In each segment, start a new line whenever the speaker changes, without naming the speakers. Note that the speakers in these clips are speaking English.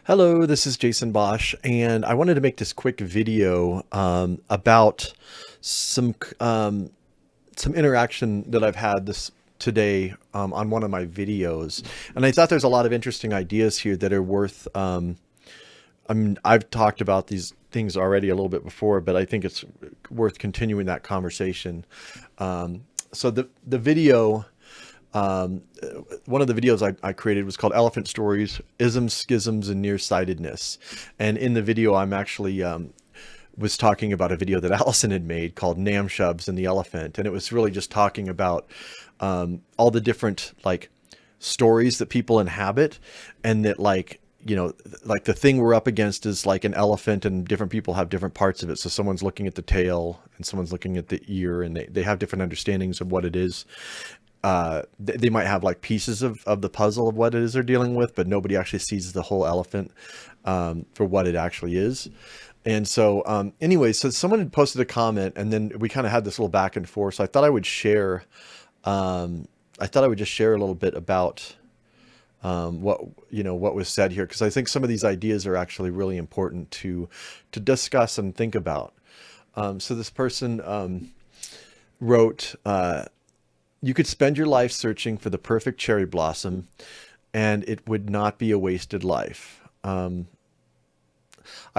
Hello, this is Jason Bosch, and I wanted to make this quick video about some some interaction that I've had this today on one of my videos, and I thought there's a lot of interesting ideas here that are worth. I mean, I've talked about these things already a little bit before, but I think it's worth continuing that conversation. So the video. One of the videos I created was called Elephant Stories, Isms, Schisms, and Nearsightedness. And in the video, I'm actually was talking about a video that Allison had made called Nam Shubs and the Elephant. And it was really just talking about all the different like stories that people inhabit, and that like, you know, like the thing we're up against is like an elephant, and different people have different parts of it. So someone's looking at the tail and someone's looking at the ear, and they have different understandings of what it is. They might have like pieces of the puzzle of what it is they're dealing with, but nobody actually sees the whole elephant for what it actually is. And so anyway, so someone had posted a comment, and then we kind of had this little back and forth. So I thought I would share, just share a little bit about what was said here, because I think some of these ideas are actually really important to discuss and think about. So this person wrote, you could spend your life searching for the perfect cherry blossom, and it would not be a wasted life. I'd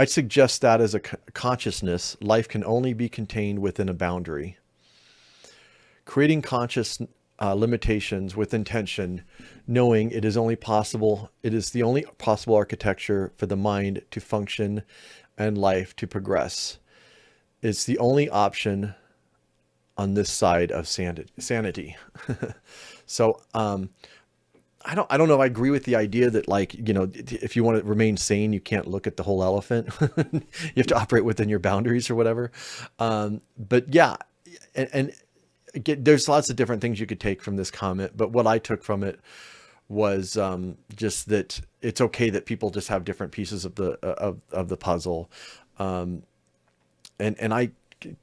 suggest that as a consciousness, life can only be contained within a boundary. Creating conscious limitations with intention, knowing it is the only possible architecture for the mind to function and life to progress. It's the only option on this side of sanity. So I don't know if I agree with the idea that, like, you know, if you want to remain sane, you can't look at the whole elephant. You have to operate within your boundaries or whatever. But yeah, and there's lots of different things you could take from this comment, but what I took from it was just that it's okay that people just have different pieces of the puzzle. And I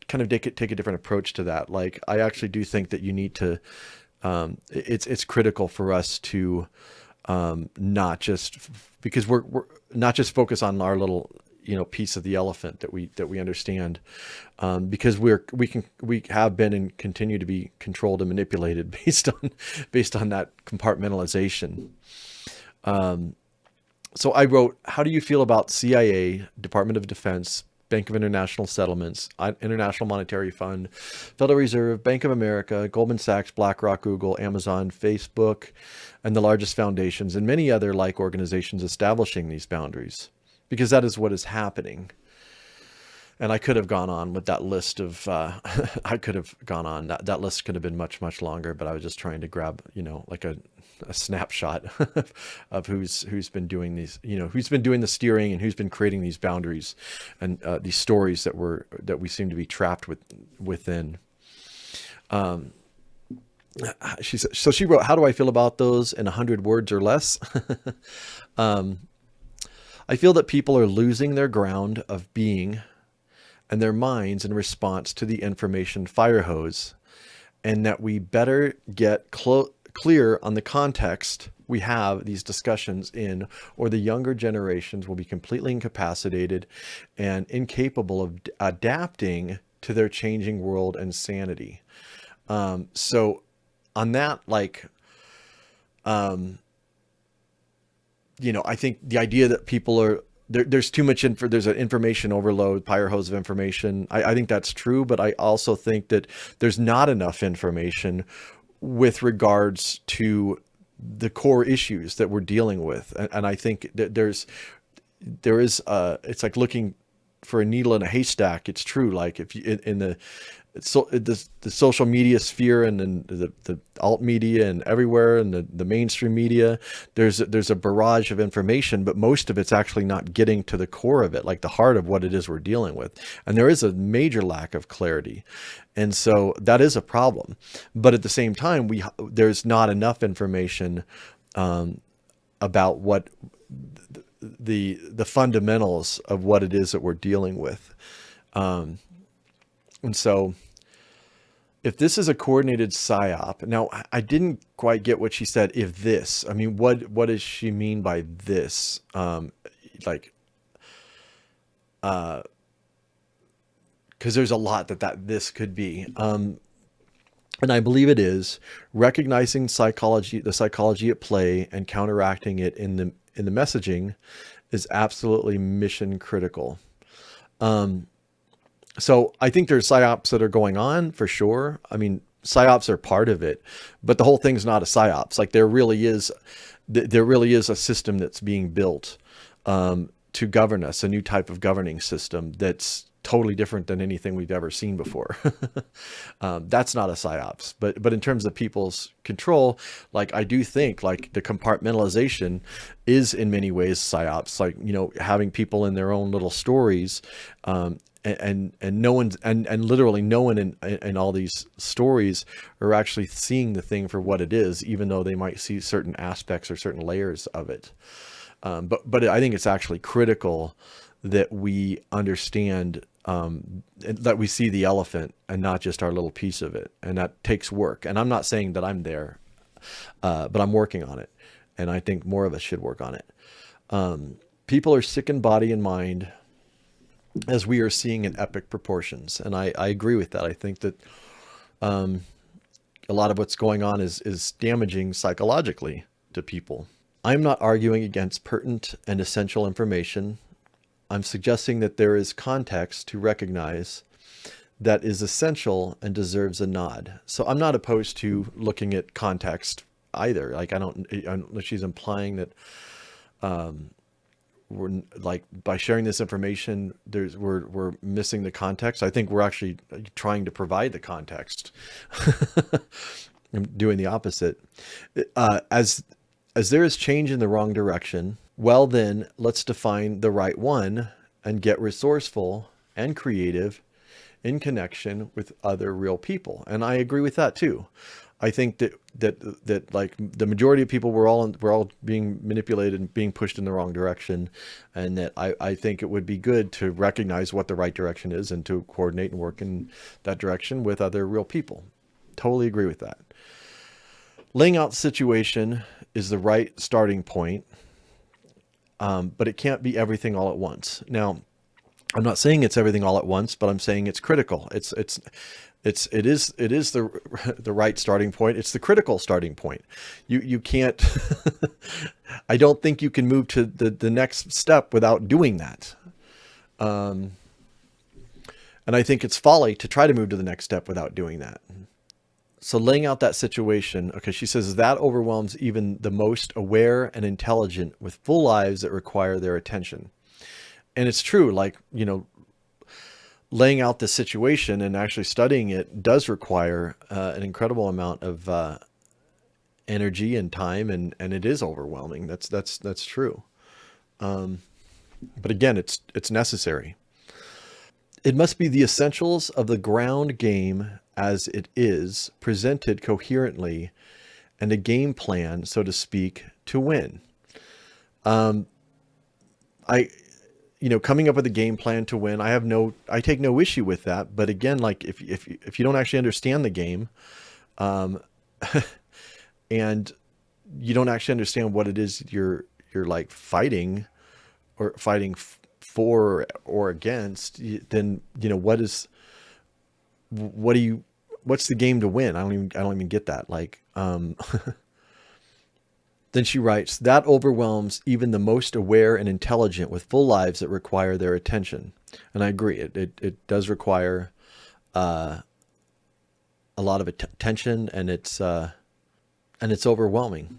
kind of take a different approach to that. Like, I actually do think that you need to, it's critical for us to not just, because we're not just focus on our little, piece of the elephant that we understand, because we have been and continue to be controlled and manipulated based on that compartmentalization. So I wrote, how do you feel about CIA, Department of Defense, Bank of International Settlements, International Monetary Fund, Federal Reserve, Bank of America, Goldman Sachs, BlackRock, Google, Amazon, Facebook, and the largest foundations, and many other like organizations establishing these boundaries? Because that is what is happening. And I could have gone on with that list of, I could have gone on. That list could have been much, much longer, but I was just trying to grab, like a snapshot of who's been doing these, who's been doing the steering and who's been creating these boundaries and these stories that we seem to be trapped within. She wrote, how do I feel about those in 100 words or less? I feel that people are losing their ground of being and their minds in response to the information firehose, and that we better get clear on the context we have these discussions in, or the younger generations will be completely incapacitated and incapable of adapting to their changing world and sanity. So on that, like, I think the idea that people are, there's too much there's an information overload, fire hose of information. I think that's true, but I also think that there's not enough information with regards to the core issues that we're dealing with. And I think that there is, it's like looking for a needle in a haystack. It's true. Like, if you, in the social media sphere, and then the alt media and everywhere, and the mainstream media, there's a barrage of information, but most of it's actually not getting to the core of it, like the heart of what it is we're dealing with. And there is a major lack of clarity. And so that is a problem. But at the same time, there's not enough information about what the fundamentals of what it is that we're dealing with. And so if this is a coordinated psyop, now I didn't quite get what she said. If this, I mean, what does she mean by this? like, because there's a lot that this could be. And I believe it is recognizing the psychology at play and counteracting it in the messaging is absolutely mission critical. So I think there's psyops that are going on for sure. I mean, psyops are part of it, but the whole thing's not a psyops. Like there really is a system that's being built to govern us, a new type of governing system that's totally different than anything we've ever seen before. That's not a psyops, but in terms of people's control, like I do think like the compartmentalization is in many ways psyops, like, you know, having people in their own little stories, and no one's, and literally no one in all these stories are actually seeing the thing for what it is, even though they might see certain aspects or certain layers of it. But I think it's actually critical that we understand, that we see the elephant and not just our little piece of it. And that takes work. And I'm not saying that I'm there, but I'm working on it. And I think more of us should work on it. People are sick in body and mind, as we are seeing in epic proportions. And I agree with that. I think that a lot of what's going on is damaging psychologically to people. I'm not arguing against pertinent and essential information. I'm suggesting that there is context to recognize that is essential and deserves a nod. So I'm not opposed to looking at context either. Like she's implying that we're like, by sharing this information, we're missing the context. I think we're actually trying to provide the context. I'm doing the opposite. As there is change in the wrong direction, well then, let's define the right one and get resourceful and creative in connection with other real people. And I agree with that too. I think that like the majority of people we're all being manipulated and being pushed in the wrong direction, and that I think it would be good to recognize what the right direction is and to coordinate and work in that direction with other real people. Totally agree with that. Laying out the situation is the right starting point, but it can't be everything all at once. Now, I'm not saying it's everything all at once, but I'm saying it's critical. It is the right starting point. It's the critical starting point. You can't. I don't think you can move to the next step without doing that. And I think it's folly to try to move to the next step without doing that. So laying out that situation, okay, she says that overwhelms even the most aware and intelligent with full lives that require their attention. And it's true, like, you know, laying out the situation and actually studying it does require an incredible amount of energy and time, and it is overwhelming. That's true. But again, it's necessary. It must be the essentials of the ground game as it is, presented coherently, and a game plan, so to speak, to win. Coming up with a game plan to win, I take no issue with that. But again, like if you don't actually understand the game, and you don't actually understand what it is you're like fighting for or against, then, you know, what's the game to win? I don't even get that. Like, then she writes, that overwhelms even the most aware and intelligent with full lives that require their attention. And I agree. It does require, a lot of attention, and it's overwhelming.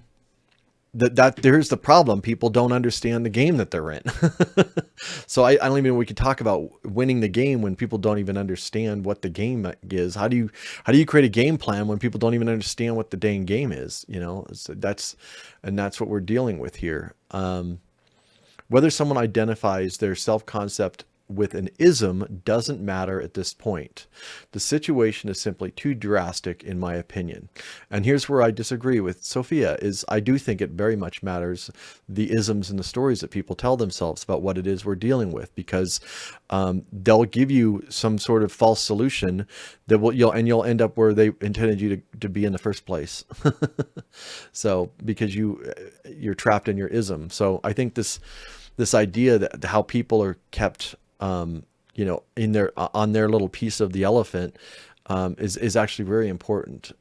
That here's the problem. People don't understand the game that they're in. So I don't even know we could talk about winning the game when people don't even understand what the game is. How do you create a game plan when people don't even understand what the dang game is? You know, so that's what we're dealing with here. Whether someone identifies their self-concept with an ism doesn't matter at this point. The situation is simply too drastic, in my opinion. And here's where I disagree with Sophia, is I do think it very much matters, the isms and the stories that people tell themselves about what it is we're dealing with, because they'll give you some sort of false solution that you'll end up where they intended you to be in the first place. So because you're trapped in your ism. So I think this this idea that how people are kept, in their on their little piece of the elephant, is actually very important.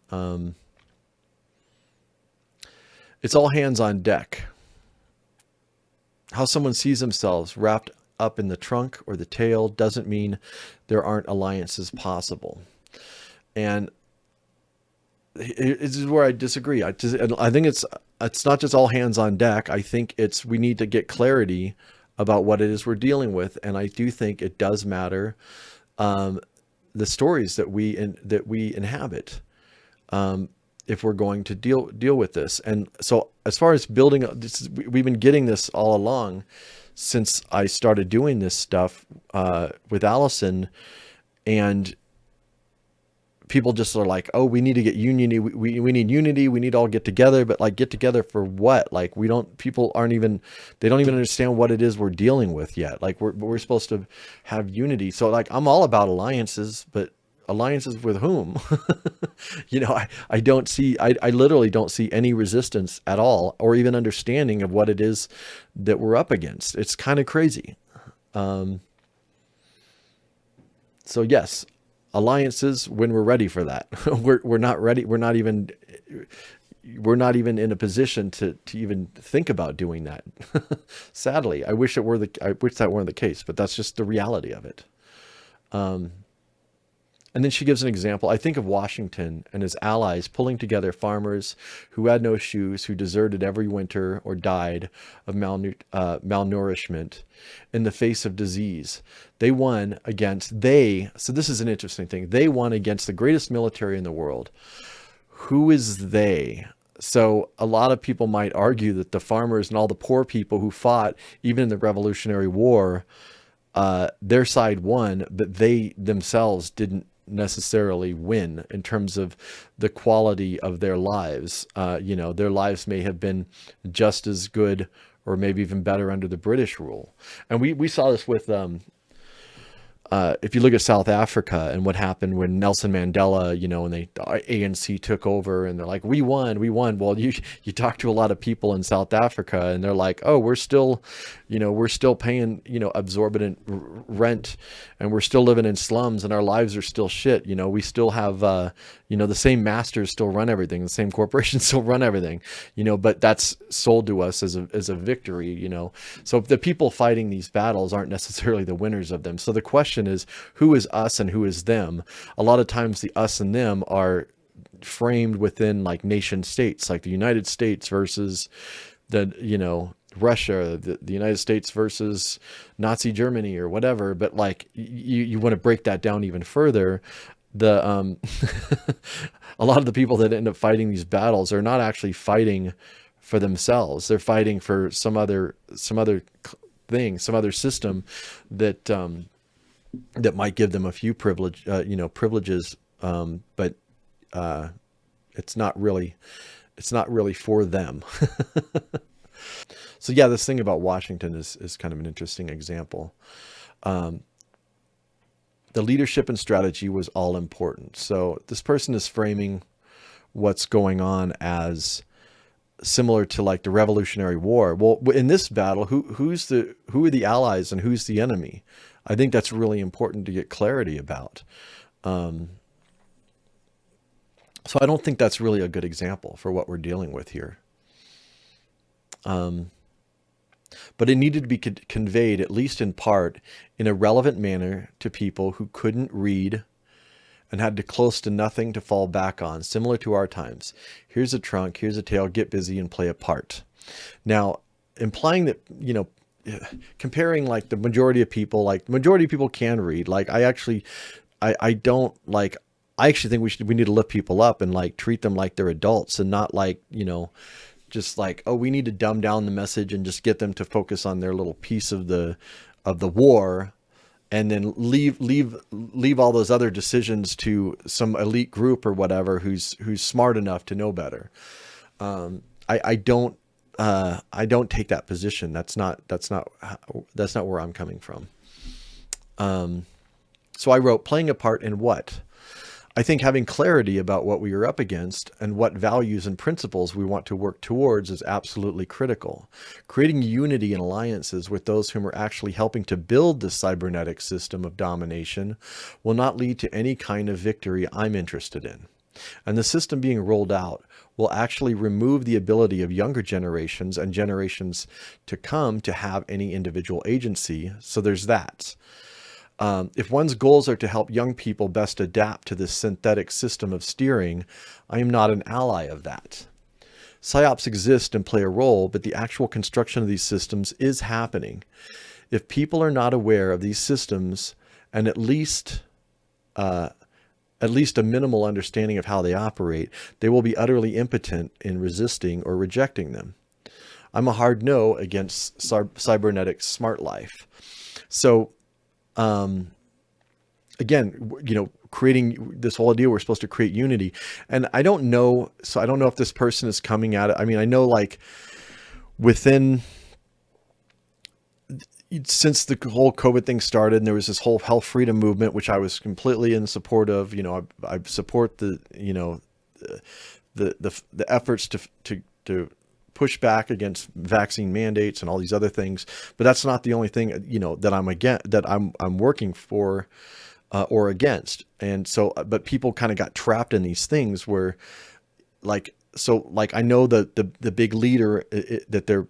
It's all hands on deck. How someone sees themselves wrapped up in the trunk or the tail doesn't mean there aren't alliances possible. And this is where I disagree. I think it's not just all hands on deck. I think we need to get clarity about what it is we're dealing with, and I do think it does matter, the stories that we inhabit, if we're going to deal with this. And so, as far as building this, we've been getting this all along since I started doing this stuff with Allison, and people just are like, oh, we need to get unity. We need unity. We need to all get together, but like, get together for what? Like, people aren't even, they don't even understand what it is we're dealing with yet. Like, we're supposed to have unity. So like, I'm all about alliances, but alliances with whom? I don't see, I literally don't see any resistance at all, or even understanding of what it is that we're up against. It's kind of crazy. So yes, alliances when we're ready for that. We're not ready. We're not even in a position to even think about doing that. Sadly, I wish that weren't the case, but that's just the reality of it. And then she gives an example. I think of Washington and his allies pulling together farmers who had no shoes, who deserted every winter or died of malnourishment in the face of disease. So this is an interesting thing. They won against the greatest military in the world. Who is they? So a lot of people might argue that the farmers and all the poor people who fought, even in the Revolutionary War, their side won, but they themselves didn't necessarily win in terms of the quality of their lives. Their lives may have been just as good or maybe even better under the British rule. And we saw this with, if you look at South Africa and what happened when Nelson Mandela, and the ANC took over, and they're like, we won. Well, you talk to a lot of people in South Africa, and they're like, oh, we're still paying, exorbitant rent, and we're still living in slums, and our lives are still shit. We still have, the same masters still run everything. The same corporations still run everything, but that's sold to us as a victory, So the people fighting these battles aren't necessarily the winners of them. So the question is, who is us and who is them? A lot of times the us and them are framed within like nation states, like the United States versus Russia, the United States versus Nazi Germany or whatever. But like, you want to break that down even further. A lot of the people that end up fighting these battles are not actually fighting for themselves. They're fighting for some other thing, some other system that might give them a few privileges, but it's not really for them. So yeah, this thing about Washington is kind of an interesting example. The leadership and strategy was all important. So this person is framing what's going on as similar to like the Revolutionary War. Well, in this battle, who are the allies and who's the enemy? I think that's really important to get clarity about. So I don't think that's really a good example for what we're dealing with here. But it needed to be conveyed, at least in part, in a relevant manner to people who couldn't read and had close to nothing to fall back on, similar to our times. Here's a trunk, here's a tail, get busy and play a part. Now, implying that, comparing like the majority of people can read. Like I actually think we need to lift people up and like treat them like they're adults and not like, just like, oh, we need to dumb down the message and just get them to focus on their little piece of the war, and then leave all those other decisions to some elite group or whatever who's smart enough to know better. I don't take that position. That's not where I'm coming from. So I wrote, playing a part in what? I think having clarity about what we are up against and what values and principles we want to work towards is absolutely critical. Creating unity and alliances with those whom are actually helping to build the cybernetic system of domination will not lead to any kind of victory I'm interested in. And the system being rolled out will actually remove the ability of younger generations and generations to come to have any individual agency. So there's that. If one's goals are to help young people best adapt to this synthetic system of steering, I am not an ally of that. PSYOPs exist and play a role, but the actual construction of these systems is happening. If people are not aware of these systems and at least a minimal understanding of how they operate, they will be utterly impotent in resisting or rejecting them. I'm a hard no against cybernetic smart life. So, again, creating this whole idea, we're supposed to create unity. And I don't know. So I don't know if this person is coming at it. I mean, I know like since the whole COVID thing started and there was this whole health freedom movement, which I was completely in support of, I support the efforts to push back against vaccine mandates and all these other things. But that's not the only thing, that I'm working for or against. And so, but people kind of got trapped in these things where I know the big leader that they're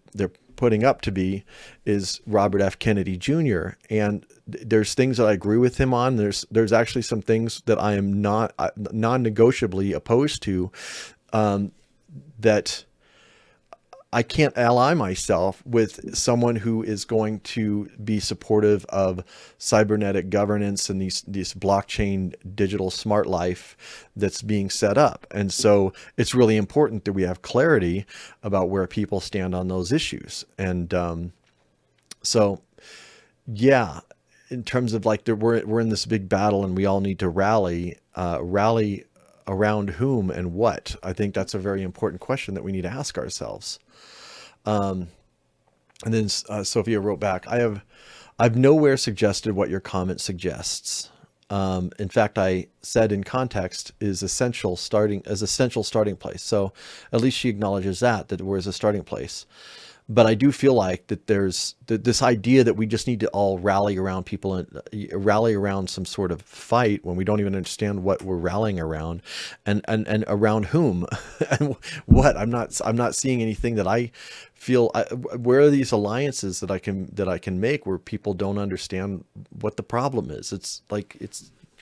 putting up to be is Robert F. Kennedy Jr. And there's things that I agree with him on. There's actually some things that I am not non-negotiably opposed to, that I can't ally myself with someone who is going to be supportive of cybernetic governance and these blockchain digital smart life that's being set up. And so it's really important that we have clarity about where people stand on those issues. And so, yeah, in terms of like we're in this big battle and we all need to rally around whom and what. I think that's a very important question that we need to ask ourselves. And then Sophia wrote back, I've nowhere suggested what your comment suggests. In fact, I said in context is essential starting place. So at least she acknowledges that we're as a starting place. But I do feel like that there's this idea that we just need to all rally around people and rally around some sort of fight when we don't even understand what we're rallying around and around whom and what. I'm not seeing anything that I feel. Where are these alliances that I can make where people don't understand what the problem is? It's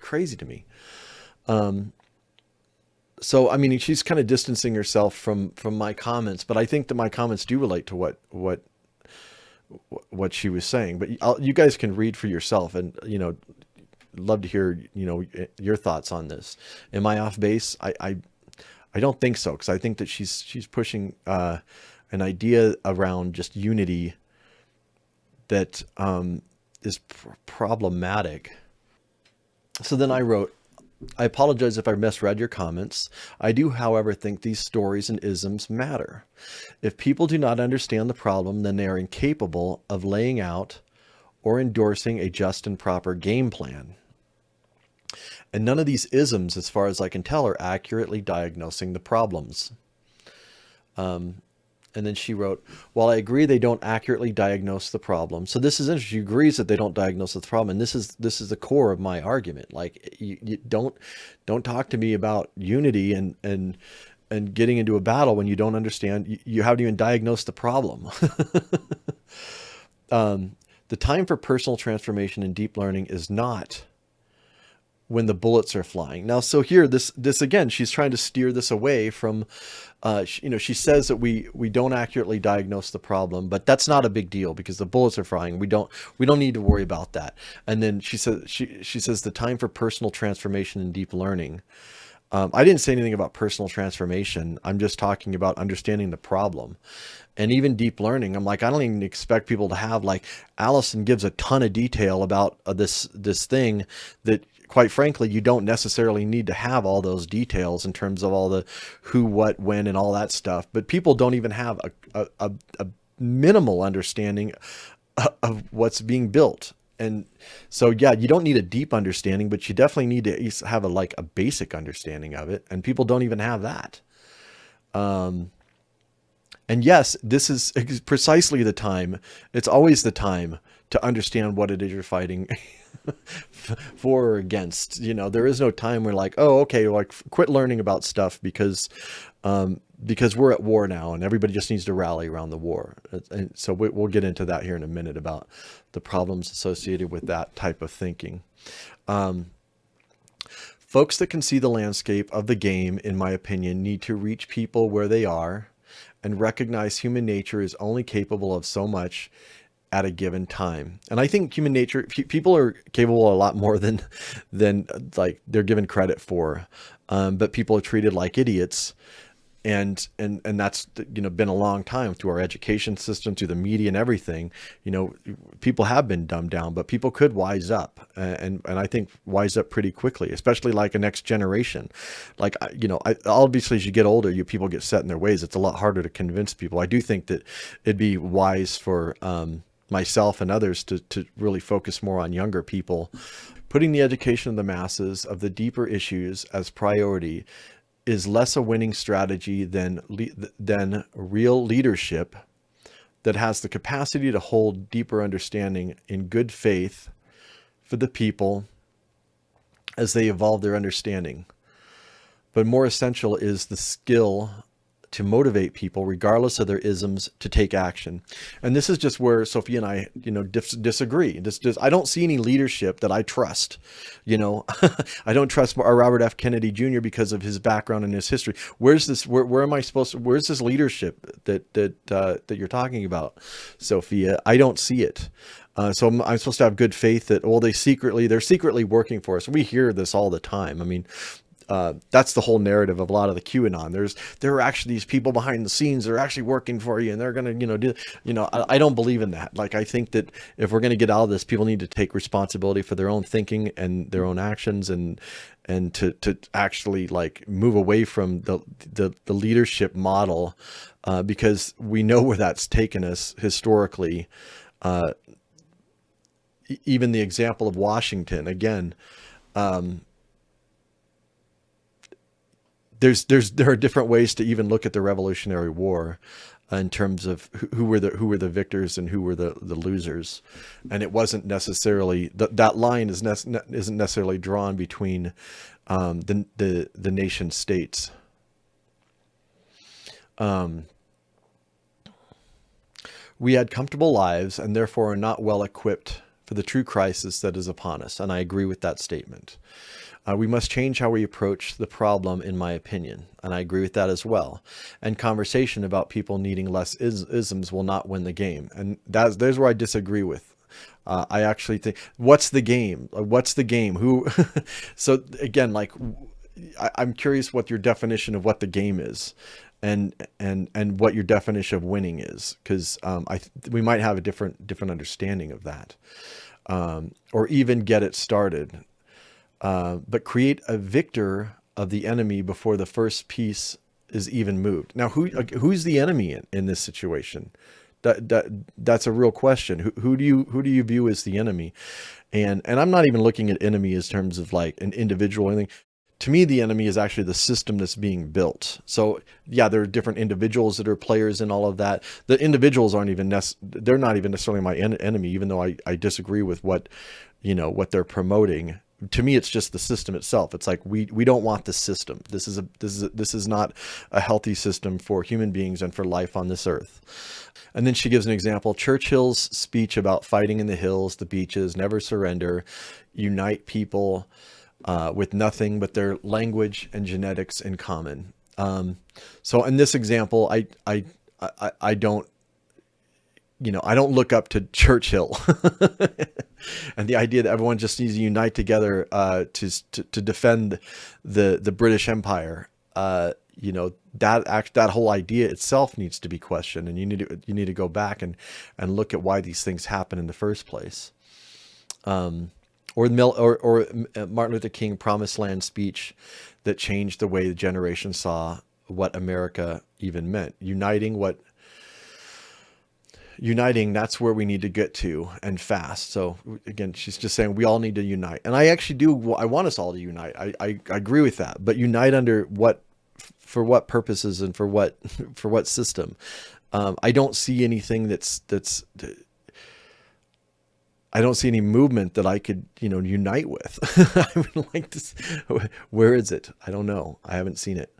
crazy to me. So, I mean, she's kind of distancing herself from my comments, but I think that my comments do relate to what she was saying. But you guys can read for yourself, and love to hear your thoughts on this. Am I off base? I don't think so, because I think that she's pushing an idea around just unity that is problematic. So then I wrote, I apologize if I misread your comments. I do, however, think these stories and isms matter. If people do not understand the problem, then they are incapable of laying out or endorsing a just and proper game plan. And none of these isms, as far as I can tell, are accurately diagnosing the problems. And then she wrote, while I agree they don't accurately diagnose the problem. So this is interesting. She agrees that they don't diagnose the problem. And this is the core of my argument. Like you don't talk to me about unity and getting into a battle when you don't understand, you haven't even diagnosed the problem. The time for personal transformation and deep learning is not when the bullets are flying. Now, so here, this again, she's trying to steer this away from, she says that we don't accurately diagnose the problem, but that's not a big deal because the bullets are flying. We don't need to worry about that. And then she says the time for personal transformation and deep learning. I didn't say anything about personal transformation. I'm just talking about understanding the problem. And even deep learning, I'm like, I don't even expect people to have, like, Allison gives a ton of detail about this thing that, quite frankly, you don't necessarily need to have all those details in terms of all the who, what, when, and all that stuff. But people don't even have a minimal understanding of what's being built. And so, yeah, you don't need a deep understanding, but you definitely need to at least have a basic understanding of it. And people don't even have that. And yes, this is precisely the time. It's always the time to understand what it is you're fighting for or against. There is no time where like, oh, okay, like quit learning about stuff because we're at war now and everybody just needs to rally around the war. And so we'll get into that here in a minute about the problems associated with that type of thinking. Folks that can see the landscape of the game, in my opinion, need to reach people where they are and recognize human nature is only capable of so much at a given time. And I think human nature, people are capable of a lot more than like they're given credit for. But people are treated like idiots. And that's, been a long time through our education system, through the media and everything. People have been dumbed down, but people could wise up, and I think wise up pretty quickly, especially like a next generation. Like, obviously as you get older, people get set in their ways. It's a lot harder to convince people. I do think that it'd be wise for myself and others to really focus more on younger people, putting the education of the masses of the deeper issues as priority is less a winning strategy than real leadership that has the capacity to hold deeper understanding in good faith for the people as they evolve their understanding. But more essential is the skill to motivate people, regardless of their isms, to take action. And this is just where Sophia and I, disagree. I don't see any leadership that I trust. I don't trust our Robert F. Kennedy Jr. because of his background and his history. Where's this? Where am I supposed to? Where's this leadership that you're talking about, Sophia? I don't see it. So I'm supposed to have good faith that, well, they're secretly working for us. We hear this all the time. I mean, that's the whole narrative of a lot of the QAnon. There are actually these people behind the scenes that are actually working for you, and they're going to, I don't believe in that. Like, I think that if we're going to get out of this, people need to take responsibility for their own thinking and their own actions, and to actually like move away from the leadership model, because we know where that's taken us historically. Even the example of Washington, again, there are different ways to even look at the Revolutionary War in terms of who were the victors and who were the losers. And it wasn't necessarily that line isn't necessarily drawn between the nation states. We had comfortable lives and therefore are not well equipped for the true crisis that is upon us. And I agree with that statement. We must change how we approach the problem, in my opinion. And I agree with that as well. And conversation about people needing less isms will not win the game. And there's where I disagree with. I actually think, what's the game? What's the game? Who? So again, like, I'm curious what your definition of what the game is, and what your definition of winning is, because we might have a different understanding of that, or even get it started. But create a victor of the enemy before the first piece is even moved. Now, who's the enemy in this situation? That's a real question. Who do you view as the enemy? And I'm not even looking at enemy as terms of like an individual or anything. To me, the enemy is actually the system that's being built. So yeah, there are different individuals that are players in all of that. The individuals they're not even necessarily my enemy, even though I disagree with what they're promoting. To me, it's just the system itself. It's like, we don't want the system. This is not a healthy system for human beings and for life on this earth. And then she gives an example. Churchill's speech about fighting in the hills, the beaches, never surrender, unite people with nothing but their language and genetics in common. So in this example, I don't, I don't look up to Churchill and the idea that everyone just needs to unite together to defend the British Empire. That whole idea itself needs to be questioned, and you need to go back and look at why these things happen in the first place. Or Martin Luther King Promised Land speech that changed the way the generation saw what America even meant, uniting what uniting, that's where we need to get to, and fast. So again, she's just saying we all need to unite. And I actually do, I want us all to unite. I agree with that, but unite under what, for what purposes and for what, for what system? I don't see anything I don't see any movement that I could, unite with. I would like to, where is it? I don't know. I haven't seen it.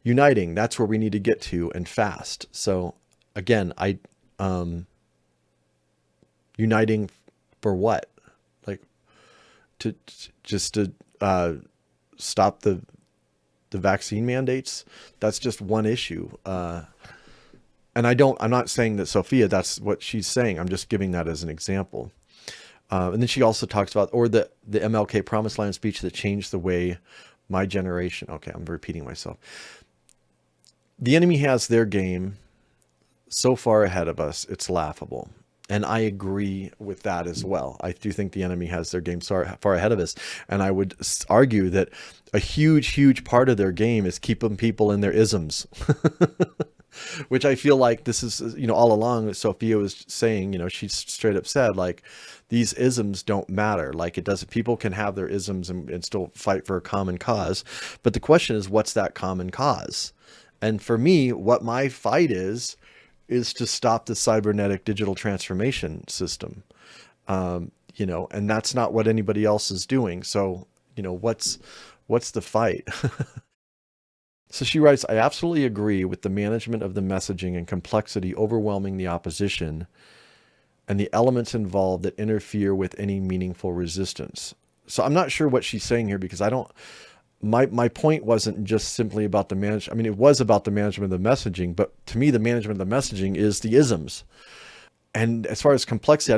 Uniting, that's where we need to get to, and fast. So again, uniting for what? Like to stop the vaccine mandates. That's just one issue. And I'm not saying that Sophia, that's what she's saying. I'm just giving that as an example. And then she also talks about, or the MLK Promised Land speech that changed the way my generation. Okay, I'm repeating myself. The enemy has their game so far ahead of us, it's laughable. And I agree with that as well. I do think the enemy has their game far ahead of us. And I would argue that a huge, huge part of their game is keeping people in their isms. Which I feel like this is, all along Sophia was saying, she straight up said, like, these isms don't matter. Like, it doesn't, people can have their isms and still fight for a common cause. But the question is, what's that common cause? And for me, what my fight is to stop the cybernetic digital transformation system. And that's not what anybody else is doing. So, what's the fight? So she writes, I absolutely agree with the management of the messaging and complexity overwhelming the opposition and the elements involved that interfere with any meaningful resistance. So I'm not sure what she's saying here, because my point wasn't just simply about the management. I mean, it was about the management of the messaging, but to me, the management of the messaging is the isms. And as far as complexity, I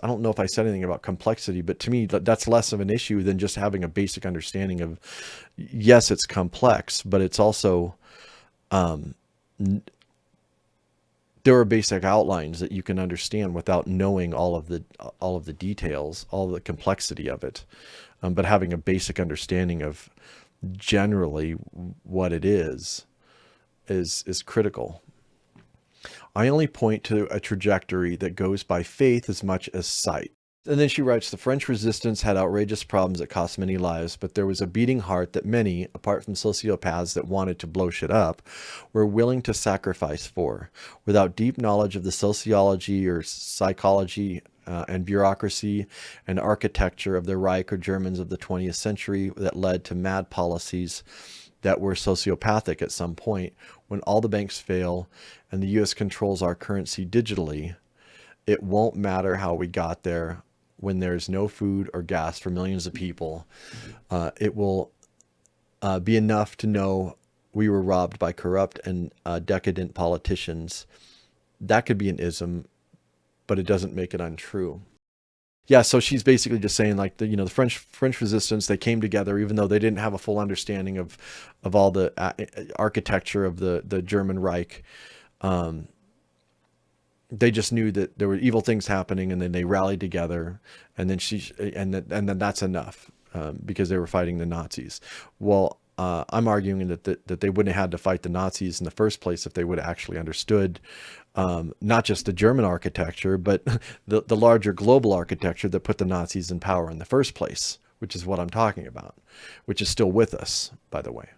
don't know if I said anything about complexity, but to me, that's less of an issue than just having a basic understanding of, yes, it's complex, but it's also, there are basic outlines that you can understand without knowing all of the details, all of the complexity of it. But having a basic understanding of generally what it is critical. I only point to a trajectory that goes by faith as much as sight. And then she writes, the French resistance had outrageous problems that cost many lives, but there was a beating heart that many, apart from sociopaths that wanted to blow shit up, were willing to sacrifice for. Without deep knowledge of the sociology or psychology and bureaucracy and architecture of the Reich or Germans of the 20th century that led to mad policies that were sociopathic at some point, when all the banks fail and the U.S. controls our currency digitally, it won't matter how we got there. When there's no food or gas for millions of people, it will be enough to know we were robbed by corrupt and decadent politicians. That could be an ism, but it doesn't make it untrue. Yeah, so she's basically just saying, like, the French resistance, they came together even though they didn't have a full understanding of all the architecture of the German Reich. They just knew that there were evil things happening, and then they rallied together, and then then that's enough, because they were fighting the Nazis. Well, I'm arguing that they wouldn't have had to fight the Nazis in the first place if they would have actually understood not just the German architecture, but the larger global architecture that put the Nazis in power in the first place, which is what I'm talking about, which is still with us, by the way.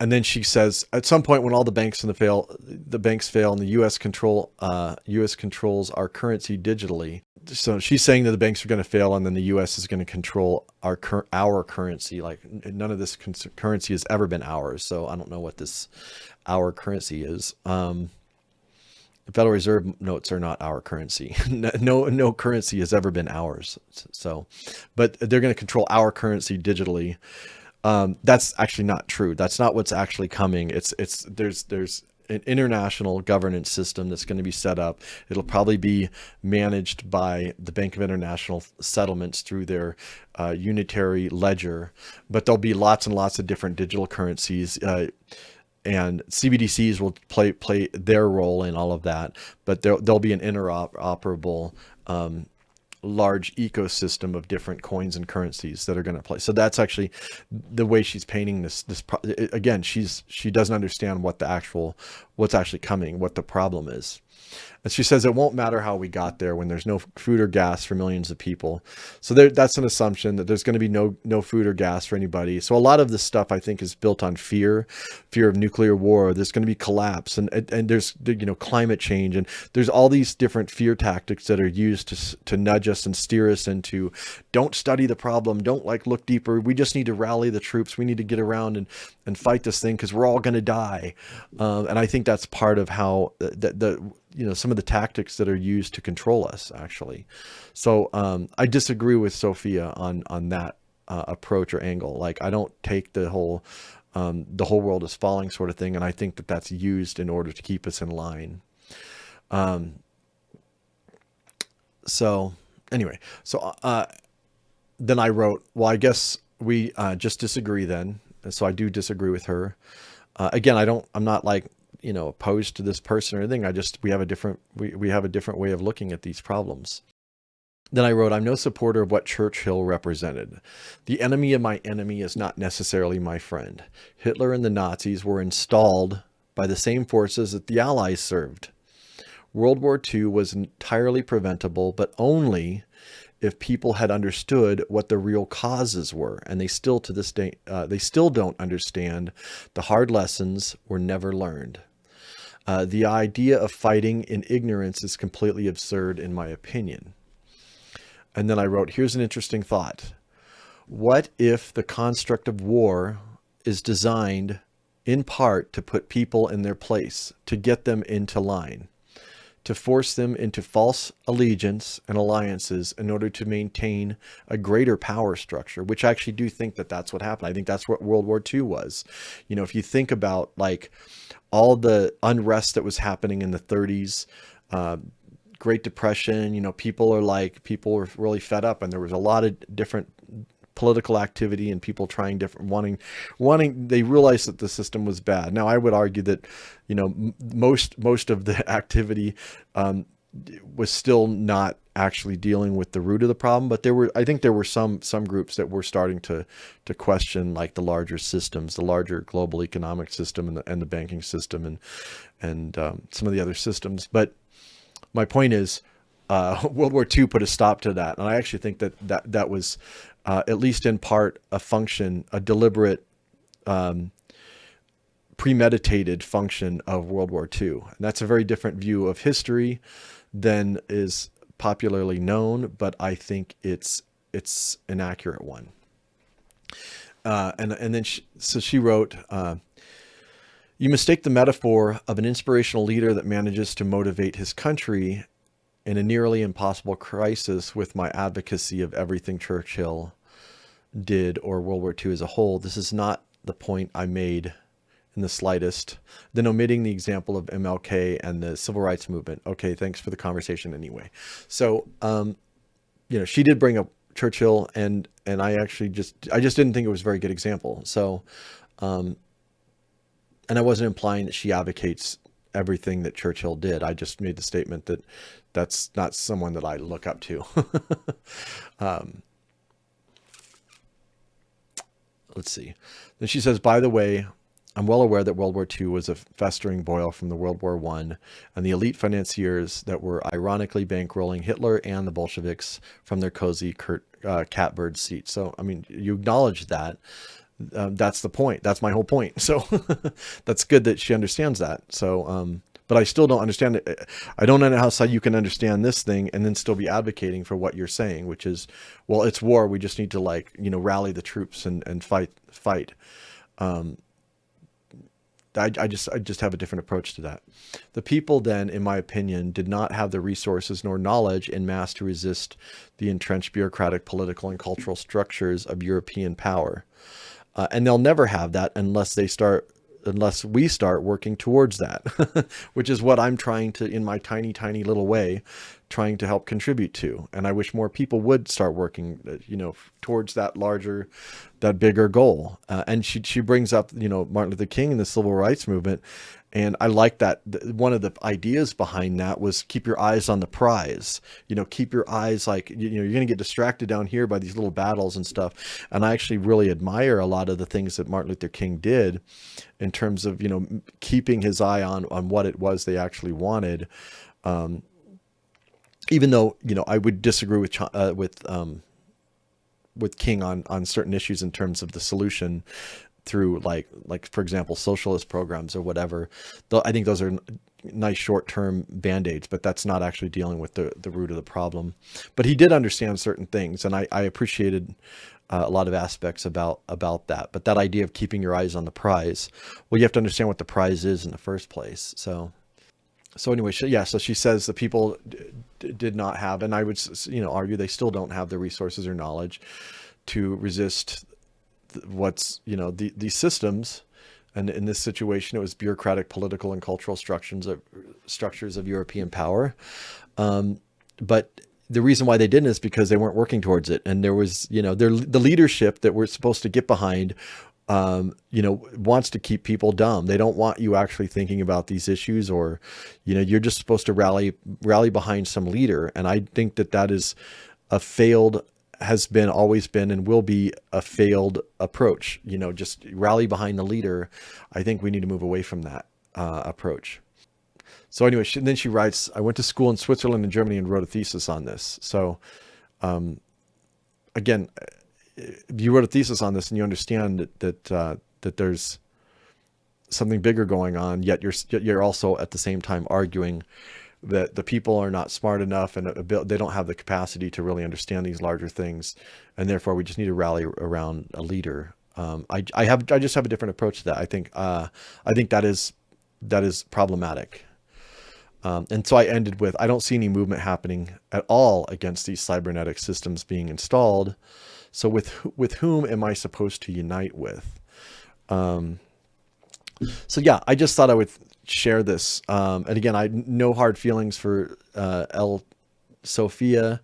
And then she says, at some point when all the banks fail and the U.S. controls our currency digitally. So she's saying that the banks are going to fail, and then the U.S. is going to control our currency. Like, none of this currency has ever been ours. So I don't know what this our currency is. The Federal Reserve notes are not our currency. No currency has ever been ours. So, but they're going to control our currency digitally. That's actually not true. That's not what's actually coming. There's an international governance system that's going to be set up. It'll probably be managed by the Bank of International Settlements through their unitary ledger, but there'll be lots and lots of different digital currencies. And CBDCs will play their role in all of that, but there'll be an interoperable large ecosystem of different coins and currencies that are going to play. So that's actually the way she's painting this. Again, she doesn't understand what's actually coming, what the problem is. And she says it won't matter how we got there when there's no food or gas for millions of people. So that's an assumption that there's going to be no food or gas for anybody. So a lot of this stuff I think is built on fear of nuclear war. There's going to be collapse, and there's climate change, and there's all these different fear tactics that are used to nudge us and steer us into, don't study the problem, don't look deeper. We just need to rally the troops. We need to get around and fight this thing because we're all going to die. And I think that's part of how some of the tactics that are used to control us, actually. So I disagree with Sophia on that approach or angle. Like, I don't take the whole world is falling sort of thing, and I think that that's used in order to keep us in line. So anyway, then I wrote, well, I guess we just disagree then. And so I do disagree with her. Again, I'm not opposed to this person or anything. We have a different way of looking at these problems. Then I wrote, I'm no supporter of what Churchill represented. The enemy of my enemy is not necessarily my friend. Hitler and the Nazis were installed by the same forces that the Allies served. World War II was entirely preventable, but only if people had understood what the real causes were. And they still, to this day, they still don't understand. The hard lessons were never learned. The idea of fighting in ignorance is completely absurd, in my opinion. And then I wrote, here's an interesting thought. What if the construct of war is designed in part to put people in their place, to get them into line, to force them into false allegiance and alliances in order to maintain a greater power structure, which I actually do think that that's what happened. I think that's what World War II was. If you think about all the unrest that was happening in the 30s, Great Depression, people were really fed up, and there was a lot of different political activity and people trying different, wanting, they realized that the system was bad. Now, I would argue that, most of the activity, was still not actually dealing with the root of the problem, but I think there were some groups that were starting to question the larger systems, the larger global economic system and the banking system and some of the other systems. But my point is, World War II put a stop to that. And I actually think that was, at least in part, a deliberate, premeditated function of World War II. And that's a very different view of history than is popularly known, but I think it's an accurate one. And then she wrote, you mistake the metaphor of an inspirational leader that manages to motivate his country in a nearly impossible crisis with my advocacy of everything Churchill did or World War II as a whole. This is not the point I made in the slightest. Then omitting the example of MLK and the civil rights movement. Okay, thanks for the conversation anyway. So, she did bring up Churchill, and I just didn't think it was a very good example. So, and I wasn't implying that she advocates everything that Churchill did. I just made the statement that that's not someone that I look up to. Let's see. Then she says, by the way, I'm well aware that World War II was a festering boil from the World War I and the elite financiers that were ironically bankrolling Hitler and the Bolsheviks from their cozy catbird seats. So, I mean, you acknowledge that. That's the point. That's my whole point. So that's good that she understands that. So, but I still don't understand it. I don't know how you can understand this thing and then still be advocating for what you're saying, which is, well, it's war. We just need to rally the troops and fight. I just have a different approach to that. The people then, in my opinion, did not have the resources nor knowledge in mass to resist the entrenched bureaucratic, political, and cultural structures of European power. And they'll never have that unless we start working towards that, which is what I'm trying to, in my tiny, tiny little way, trying to help contribute to. And I wish more people would start working, towards that bigger goal. And she brings up, Martin Luther King and the civil rights movement. And I like that. One of the ideas behind that was keep your eyes on the prize, keep your eyes you're going to get distracted down here by these little battles and stuff. And I actually really admire a lot of the things that Martin Luther King did in terms of, keeping his eye on what it was they actually wanted. Even though, I would disagree with King on certain issues in terms of the solution through like for example, socialist programs or whatever. Though I think those are nice short-term band-aids, but that's not actually dealing with the root of the problem. But he did understand certain things, and I appreciated a lot of aspects about that. But that idea of keeping your eyes on the prize, well, you have to understand what the prize is in the first place. So anyway, so she says the people did not have, and I would, argue they still don't have the resources or knowledge to resist these systems. And in this situation, it was bureaucratic, political, and cultural structures of European power. But the reason why they didn't is because they weren't working towards it. And there was, the leadership that we're supposed to get behind, wants to keep people dumb. They don't want you actually thinking about these issues, or, you're just supposed to rally behind some leader. And I think that is always been, and will be a failed approach. Just rally behind the leader. I think we need to move away from that approach. So anyway, then she writes, I went to school in Switzerland and Germany and wrote a thesis on this. So again, you wrote a thesis on this and you understand that there's something bigger going on, yet you're also at the same time arguing that the people are not smart enough and they don't have the capacity to really understand these larger things, and therefore we just need to rally around a leader. I just have a different approach to that. I think that is problematic. And so I ended with, I don't see any movement happening at all against these cybernetic systems being installed. So with whom am I supposed to unite with? So yeah, I just thought I would share this. And again, no hard feelings for El Sophia,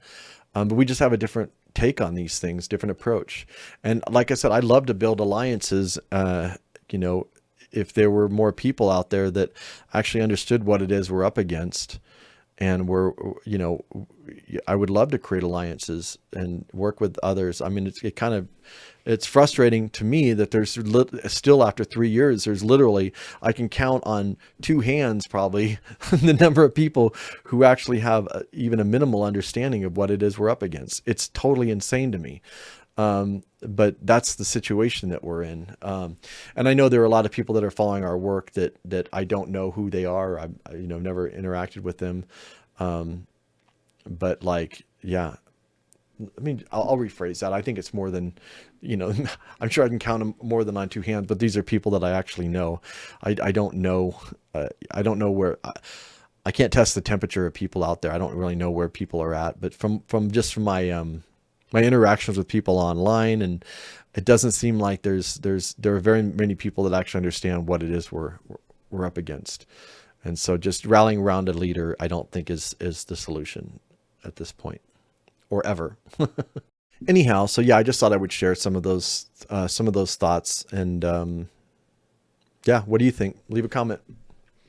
but we just have a different take on these things, different approach. And like I said, I'd love to build alliances, if there were more people out there that actually understood what it is we're up against, and I would love to create alliances and work with others. I mean, it's frustrating to me that there's still, after 3 years, there's literally, I can count on 2 hands probably the number of people who actually have even a minimal understanding of what it is we're up against. It's totally insane to me. But that's the situation that we're in. And I know there are a lot of people that are following our work that I don't know who they are. I've never interacted with them. But yeah, I mean, I'll rephrase that. I think it's more than, I'm sure I can count them more than on 2 hands, but these are people that I actually know. I don't know. I don't know where, I can't test the temperature of people out there. I don't really know where people are at, but from my interactions with people online, and it doesn't seem like there are very many people that actually understand what it is we're up against. And so just rallying around a leader, I don't think is the solution at this point, or ever. Anyhow, so yeah, I just thought I would share some of those thoughts. And yeah, what do you think? Leave a comment.